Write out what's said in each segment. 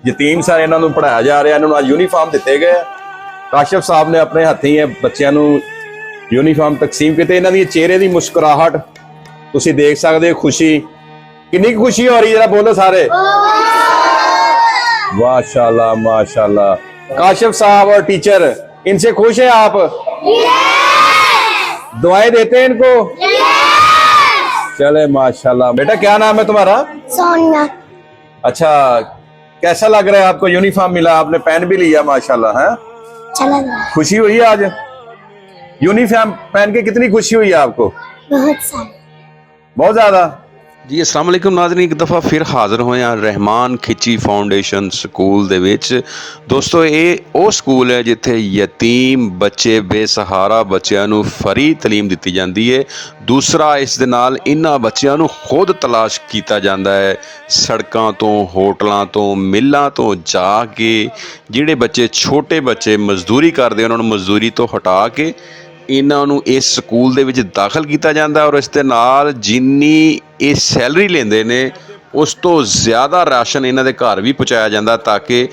ਯਤੀਮ ਸਨ, ਇਹਨਾਂ ਨੂੰ ਪੜ੍ਹਾਇਆ ਜਾ ਰਿਹਾ, ਇਹਨਾਂ ਨੂੰ ਅੱਜ ਯੂਨੀਫਾਰਮ ਦਿੱਤੇ ਗਏ। ਕਾਸ਼ਫ ਸਾਹਿਬ ਨੇ ਆਪਣੇ ਹੱਥੀਂ ਇਹ ਬੱਚਿਆਂ ਨੂੰ ਯੂਨੀਫਾਰਮ ਤਕਸੀਮ ਕੀਤੇ। ਇਹਨਾਂ ਦੀ ਚਿਹਰੇ ਦੀ ਮੁਸਕਰਾਹਟ ਤੁਸੀਂ ਦੇਖ ਸਕਦੇ ਹੋ, ਖੁਸ਼ੀ कितनी खुशी हो रही है, जरा बोलो सारे माशाल्लाह माशाल्लाह। काशिफ साहब और टीचर इनसे खुश हैं आप? दुआएं देते हैं इनको? चले माशाल्लाह। बेटा क्या नाम है तुम्हारा? सोनिया। अच्छा, कैसा लग रहा है आपको? यूनिफॉर्म मिला, आपने पेन भी लिया माशाल्लाह है? चला खुशी हुई है आज यूनिफॉर्म पहन के? कितनी खुशी हुई है आपको? बहुत सारी, बहुत ज्यादा। ਜੀ अस्सलाम वालेकुम नाज़रीन, एक दफ़ा फिर हाज़र होए हैं रहमान खिची फाउंडेशन स्कूल ਦੇ ਵਿੱਚ। ਦੋਸਤੋ ਇਹ ਉਹ ਸਕੂਲ ਹੈ ਜਿੱਥੇ ਯਤੀਮ ਬੱਚੇ, ਬੇਸਹਾਰਾ ਬੱਚਿਆਂ ਨੂੰ ਫਰੀ ਤਾਲੀਮ ਦਿੱਤੀ ਜਾਂਦੀ ਹੈ। ਦੂਸਰਾ, ਇਸ ਦੇ ਨਾਲ ਇਹਨਾਂ ਬੱਚਿਆਂ ਨੂੰ ਖੁਦ ਤਲਾਸ਼ ਕੀਤਾ ਜਾਂਦਾ ਹੈ, ਸੜਕਾਂ ਤੋਂ, ਹੋਟਲਾਂ ਤੋਂ, ਮਿੱਲਾਂ ਤੋਂ ਜਾ ਕੇ। ਜਿਹੜੇ ਬੱਚੇ ਛੋਟੇ ਬੱਚੇ ਮਜ਼ਦੂਰੀ ਕਰਦੇ ਉਹਨਾਂ ਨੂੰ ਮਜ਼ਦੂਰੀ ਤੋਂ ਹਟਾ ਕੇ ਇਹਨਾਂ ਨੂੰ ਇਸ ਸਕੂਲ ਦੇ ਵਿੱਚ ਦਾਖਲ ਕੀਤਾ ਜਾਂਦਾ ਔਰ ਇਸ ਦੇ ਨਾਲ ਜਿੰਨੀ ਇਹ ਸੈਲਰੀ ਲੈਂਦੇ ਨੇ ਉਸ ਤੋਂ ਜ਼ਿਆਦਾ ਰਾਸ਼ਨ ਇਹਨਾਂ ਦੇ ਘਰ ਵੀ ਪਹੁੰਚਾਇਆ ਜਾਂਦਾ, ਤਾਂ ਕਿ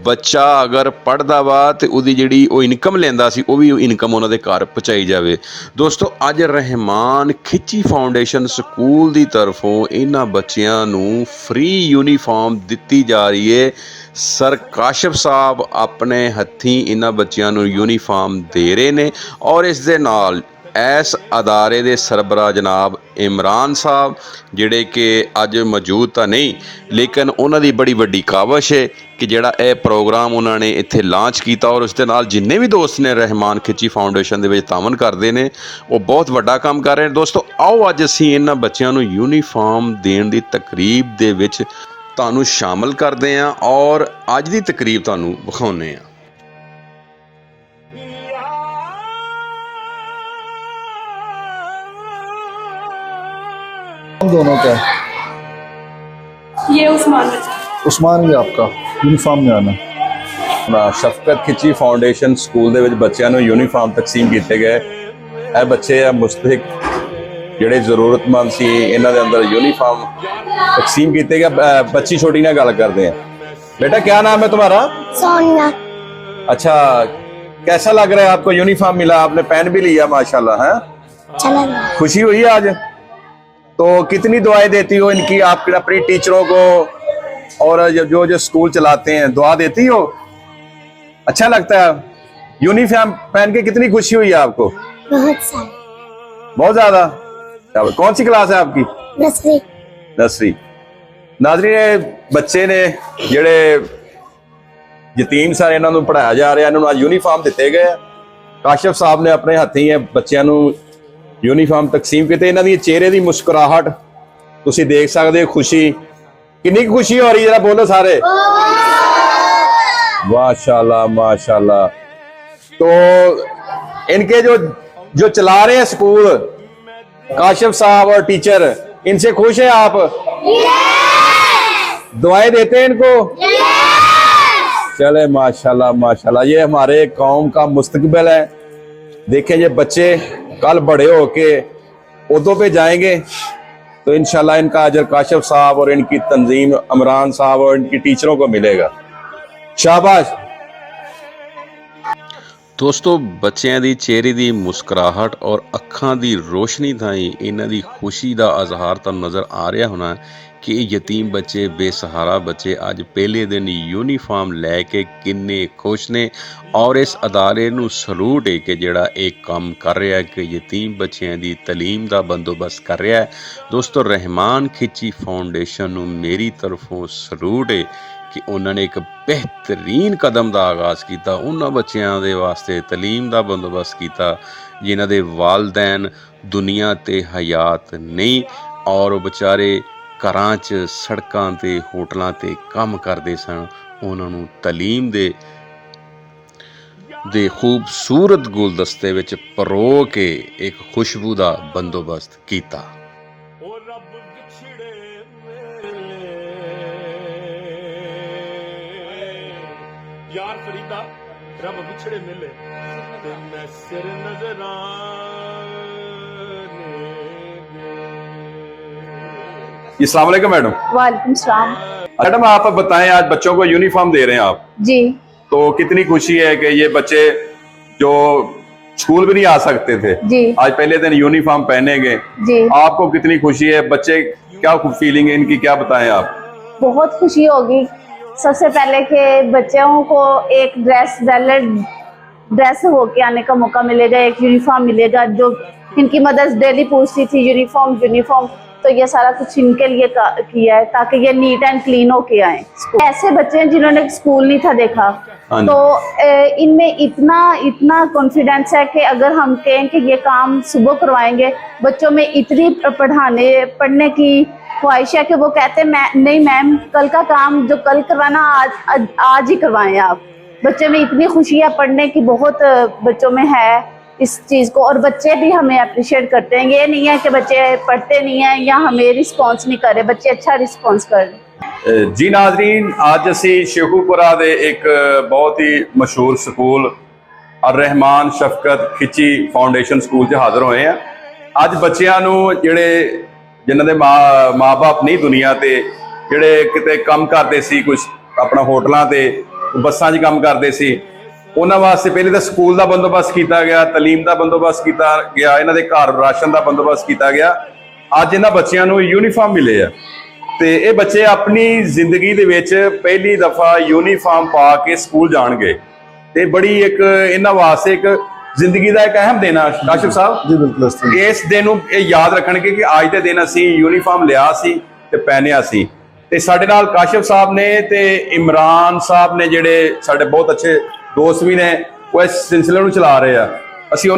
ਬੱਚਾ ਅਗਰ ਪੜ੍ਹਦਾ ਵਾ ਤੇ ਉਹਦੀ ਜਿਹੜੀ ਉਹ ਇਨਕਮ ਲੈਂਦਾ ਸੀ ਉਹ ਵੀ ਇਨਕਮ ਉਹਨਾਂ ਦੇ ਘਰ ਪਹੁੰਚਾਈ ਜਾਵੇ। ਦੋਸਤੋ ਅੱਜ ਰਹਿਮਾਨ ਖਿੱਚੀ ਫਾਊਂਡੇਸ਼ਨ ਸਕੂਲ ਦੀ ਤਰਫੋਂ ਇਹਨਾਂ ਬੱਚਿਆਂ ਨੂੰ ਫ੍ਰੀ ਯੂਨੀਫਾਰਮ ਦਿੱਤੀ ਜਾ ਰਹੀ ਹੈ। ਸਰ ਕਾਸ਼ਫ ਸਾਹਿਬ ਆਪਣੇ ਹੱਥੀਂ ਇਹਨਾਂ ਬੱਚਿਆਂ ਨੂੰ ਯੂਨੀਫਾਰਮ ਦੇ ਰਹੇ ਨੇ ਔਰ ਇਸ ਦੇ ਨਾਲ ਇਸ ਅਦਾਰੇ ਦੇ ਸਰਬਰਾਹ ਜਨਾਬ ਇਮਰਾਨ ਸਾਹਿਬ, ਜਿਹੜੇ ਕਿ ਅੱਜ ਮੌਜੂਦ ਤਾਂ ਨਹੀਂ ਲੇਕਿਨ ਉਹਨਾਂ ਦੀ ਬੜੀ ਵੱਡੀ ਕਾਵਿਸ਼ ਹੈ ਕਿ ਜਿਹੜਾ ਇਹ ਪ੍ਰੋਗਰਾਮ ਉਹਨਾਂ ਨੇ ਇੱਥੇ ਲਾਂਚ ਕੀਤਾ ਔਰ ਉਸ ਦੇ ਨਾਲ ਜਿੰਨੇ ਵੀ ਦੋਸਤ ਨੇ ਰਹਿਮਾਨ ਖਿੱਚੀ ਫਾਊਂਡੇਸ਼ਨ ਦੇ ਵਿੱਚ ਤਾਮਨ ਕਰਦੇ ਨੇ ਉਹ ਬਹੁਤ ਵੱਡਾ ਕੰਮ ਕਰ ਰਹੇ ਨੇ। ਦੋਸਤੋ ਆਓ ਅੱਜ ਅਸੀਂ ਇਹਨਾਂ ਬੱਚਿਆਂ ਨੂੰ ਯੂਨੀਫਾਰਮ ਦੇਣ ਦੀ ਤਕਰੀਬ ਦੇ ਵਿੱਚ ਤੁਹਾਨੂੰ ਸ਼ਾਮਲ ਕਰਦੇ ਹਾਂ ਔਰ ਅੱਜ ਦੀ ਤਕਰੀਬ ਤੁਹਾਨੂੰ ਵਿਖਾਉਂਦੇ ਹਾਂ। दोनों क्या? ये उस्मान उस्मान भी आपका यूनिफॉर्म में आना। ਸ਼ਫਕਤ ਖਿੱਚੀ ਫਾਊਂਡੇਸ਼ਨ ਸਕੂਲ ਦੇ ਵਿੱਚ ਬੱਚਿਆਂ ਨੂੰ ਯੂਨੀਫਾਰਮ ਤਕਸੀਮ ਕੀਤੇ ਗਏ। ਇਹ ਬੱਚੇ ਆ ਮੁਸਤਹਿਕ ਜਿਹੜੇ ਜ਼ਰੂਰਤਮੰਦ ਸੀ, ਇਹਨਾਂ ਦੇ ਅੰਦਰ ਯੂਨੀਫਾਰਮ तकसीम किए गए। बच्ची छोटी ना गल करते हैं। बेटा क्या नाम है तुम्हारा? सोनिया। अच्छा, कैसा लग रहा है आपको? यूनिफॉर्म मिला, आपने पेन भी लिया माशाल्लाह है? चला खुशी हुई है आज? तो कितनी दुआएं देती हो इनकी आप अपनी टीचरों को और जो जो स्कूल चलाते हैं, दुआ देती हो? अच्छा लगता है यूनिफॉर्म पहन के? कितनी खुशी हुई है आपको? बहुत सारी, बहुत ज्यादा। कौन सी क्लास है आपकी? 10वीं। 10वीं। नाज़रीन बच्चे ने ਜਿਹੜੇ ਯਤੀਮ ਸਨ ਇਹਨਾਂ ਨੂੰ ਪੜ੍ਹਾਇਆ ਜਾ ਰਿਹਾ, ਇਹਨਾਂ ਨੂੰ ਅੱਜ ਯੂਨੀਫਾਰਮ ਦਿੱਤੇ ਗਏ। ਕਾਸ਼ਫ ਸਾਹਿਬ ਨੇ ਆਪਣੇ ਹੱਥੀਂ ਇਹ ਬੱਚਿਆਂ ਨੂੰ ਯੂਨੀਫਾਰਮ ਤਕਸੀਮ ਕੀਤੇ। ਇਹਨਾਂ ਦੀ ਚਿਹਰੇ ਦੀ ਮੁਸਕਰਾਹਟ ਤੁਸੀਂ ਦੇਖ ਸਕਦੇ ਹੋ, ਖੁਸ਼ੀ ਕਿੰਨੀ ਖੁਸ਼ੀ ਹੋ ਰਹੀ ਹੈ, ਜਰਾ ਬੋਲੋ ਸਾਰੇ माशाल्लाह माशाल्लाह। तो इनके जो चला रहे हैं स्कूल, काशिफ साहब और टीचर, इनसे खुश हैं आप? दुआएं देते हैं इनको? चले माशाल्लाह माशाल्लाह। ये हमारे कौम का मुस्तकबिल है। देखें ये बच्चे कल बड़े होके उहदों पे जाएंगे तो इंशाल्लाह इनका अजर काशिफ साहब और इनकी तंजीम इमरान साहब और इनकी टीचरों को मिलेगा। शाबाश। ਦੋਸਤੋ ਬੱਚਿਆਂ ਦੀ ਚਿਹਰੇ ਦੀ ਮੁਸਕਰਾਹਟ ਔਰ ਅੱਖਾਂ ਦੀ ਰੋਸ਼ਨੀ ਥਾਈ ਇਹਨਾਂ ਦੀ ਖੁਸ਼ੀ ਦਾ ਇਜ਼ਹਾਰ ਤੁਹਾਨੂੰ ਨਜ਼ਰ ਆ ਰਿਹਾ ਹੋਣਾ ਕਿ ਇਹ ਯਤੀਮ ਬੱਚੇ, ਬੇਸਹਾਰਾ ਬੱਚੇ ਅੱਜ ਪਹਿਲੇ ਦਿਨ ਯੂਨੀਫਾਰਮ ਲੈ ਕੇ ਕਿੰਨੇ ਖੁਸ਼ ਨੇ ਔਰ ਇਸ ਅਦਾਰੇ ਨੂੰ ਸਲੂਟ ਹੈ ਕਿ ਜਿਹੜਾ ਇਹ ਕੰਮ ਕਰ ਰਿਹਾ ਕਿ ਯਤੀਮ ਬੱਚਿਆਂ ਦੀ ਤਾਲੀਮ ਦਾ ਬੰਦੋਬਸਤ ਕਰ ਰਿਹਾ ਹੈ। ਦੋਸਤੋ ਰਹਿਮਾਨ ਖਿੱਚੀ ਫਾਊਂਡੇਸ਼ਨ ਨੂੰ ਮੇਰੀ ਤਰਫੋਂ ਸਲੂਟ ਹੈ ਕਿ ਉਹਨਾਂ ਨੇ ਇੱਕ ਬਿਹਤਰੀਨ ਕਦਮ ਦਾ ਆਗਾਜ਼ ਕੀਤਾ, ਉਹਨਾਂ ਬੱਚਿਆਂ ਦੇ ਵਾਸਤੇ ਤਾਲੀਮ ਦਾ ਬੰਦੋਬਸਤ ਕੀਤਾ ਜਿਨ੍ਹਾਂ ਦੇ ਵਾਲਦੈਨ ਦੁਨੀਆ ਤੇ ਹਯਾਤ ਨਹੀਂ ਔਰ ਉਹ ਵਿਚਾਰੇ ਘਰਾਂ 'ਚ, ਸੜਕਾਂ ਤੇ, ਹੋਟਲਾਂ ਤੇ ਕੰਮ ਕਰਦੇ ਸਨ। ਉਹਨਾਂ ਨੂੰ ਤਾਲੀਮ ਦੇ ਖੂਬਸੂਰਤ ਗੁਲਦਸਤੇ ਵਿੱਚ ਪਰੋ ਕੇ ਇੱਕ ਖੁਸ਼ਬੂ ਦਾ ਬੰਦੋਬਸਤ ਕੀਤਾ। यार फरीदा रब बिछड़े मिले ते मैं सिर नजराने। अस्सलाम वालेकुम मैडम। वालेकुम सलाम। मैडम आप बताएं, आज बच्चों को यूनिफॉर्म दे रहे हैं आप, जी तो कितनी खुशी है कि ये बच्चे जो स्कूल भी नहीं आ सकते थे, जी आज पहले दिन यूनिफॉर्म पहनेंगे। जी आपको कितनी खुशी है? बच्चे क्या फीलिंग है इनकी, क्या बताएं आप? बहुत खुशी होगी। सबसे पहले के बच्चों को एक ड्रेस होके आने का मौका मिलेगा, एक यूनिफॉर्म मिलेगा। जो इनकी मदर्स डेली पूछती थी यूनिफॉर्म, तो ये सारा कुछ इनके लिए किया है ताकि ये नीट एंड क्लीन होके आए। ऐसे बच्चे हैं जिन्होंने स्कूल नहीं था देखा, हाँ जी। तो इनमें इतना कॉन्फिडेंस है कि अगर हम कहें कि ये काम सुबह करवाएंगे, बच्चों में इतनी पढ़ने की ख्वाहिश है कि वो कहते हैं नहीं मैम, कल का काम जो कल करवाना आज ही करवाएं आप। बच्चे में इतनी खुशी है पढ़ने की, बहुत बच्चों में है इस चीज़ को, और बच्चे भी हमें अप्रिशिएट करते हैं। ये नहीं है कि बच्चे पढ़ते नहीं हैं या हमें रिस्पॉन्स नहीं कर रहे, बच्चे अच्छा रिस्पॉन्स कर रहे। जी नाज़रीन, आज असी शेखूपुरा दे एक बहुत ही मशहूर स्कूल रहमान शफकत खिची फाउंडेशन स्कूल 'ਚ हाजिर होए हैं। ਅੱਜ ਬੱਚਿਆਂ ਨੂੰ ਜਿਹੜੇ ਜਿਨ੍ਹਾਂ ਦੇ ਮਾਂ-ਬਾਪ ਨਹੀਂ ਦੁਨੀਆ ਤੇ, ਜਿਹੜੇ ਕਿਤੇ ਕੰਮ ਕਰਦੇ ਸੀ, ਕੁਝ ਆਪਣਾ ਹੋਟਲਾਂ ਤੇ ਬੱਸਾਂ 'ਚ ਕੰਮ ਕਰਦੇ ਸੀ, ਉਹਨਾਂ ਵਾਸਤੇ ਪਹਿਲੇ ਤਾਂ ਸਕੂਲ ਦਾ ਬੰਦੋਬਸਤ ਕੀਤਾ ਗਿਆ, ਤਾਲੀਮ ਦਾ ਬੰਦੋਬਸਤ ਕੀਤਾ ਗਿਆ, ਇਹਨਾਂ ਦੇ ਘਰ ਰਾਸ਼ਨ ਦਾ ਬੰਦੋਬਸਤ ਕੀਤਾ ਗਿਆ। ਅੱਜ ਇਹਨਾਂ ਬੱਚਿਆਂ ਨੂੰ ਯੂਨੀਫਾਰਮ ਮਿਲੇ ਆ ਤੇ ਇਹ ਬੱਚੇ ਆਪਣੀ ਜ਼ਿੰਦਗੀ ਦੇ ਵਿੱਚ ਪਹਿਲੀ ਦਫਾ ਯੂਨੀਫਾਰਮ ਪਾ ਕੇ ਸਕੂਲ ਜਾਣਗੇ ਤੇ ਬੜੀ ਇੱਕ ਇਹਨਾਂ ਵਾਸਤੇ ਇੱਕ ਜ਼ਿੰਦਗੀ ਦਾ ਇੱਕ ਅਹਿਮ ਦਿਨ ਆ ਕਾਸ਼ਿਫ ਸਾਹਿਬ। जी बिल्कुल इस तरह। ਇਸ ਦਿਨ ਨੂੰ ਇਹ ਯਾਦ ਰੱਖਣਗੇ ਕਿ ਅੱਜ ਦੇ ਦਿਨ ਅਸੀਂ ਯੂਨੀਫਾਰਮ ਲਿਆ ਸੀ ਤੇ ਪਹਿਨਿਆ ਸੀ। ਤੇ ਸਾਡੇ ਨਾਲ ਕਾਸ਼ਿਫ ਸਾਹਿਬ ਨੇ ਤੇ ਇਮਰਾਨ ਸਾਹਿਬ ਨੇ, ਜਿਹੜੇ ਸਾਡੇ ਬਹੁਤ ਅੱਛੇ ਦੋਸਤ ਵੀ ਨੇ, ਉਹ ਇਸ ਸਿਲਸਿਲੇ ਨੂੰ ਚਲਾ ਰਹੇ ਆ। ਅਸੀਂ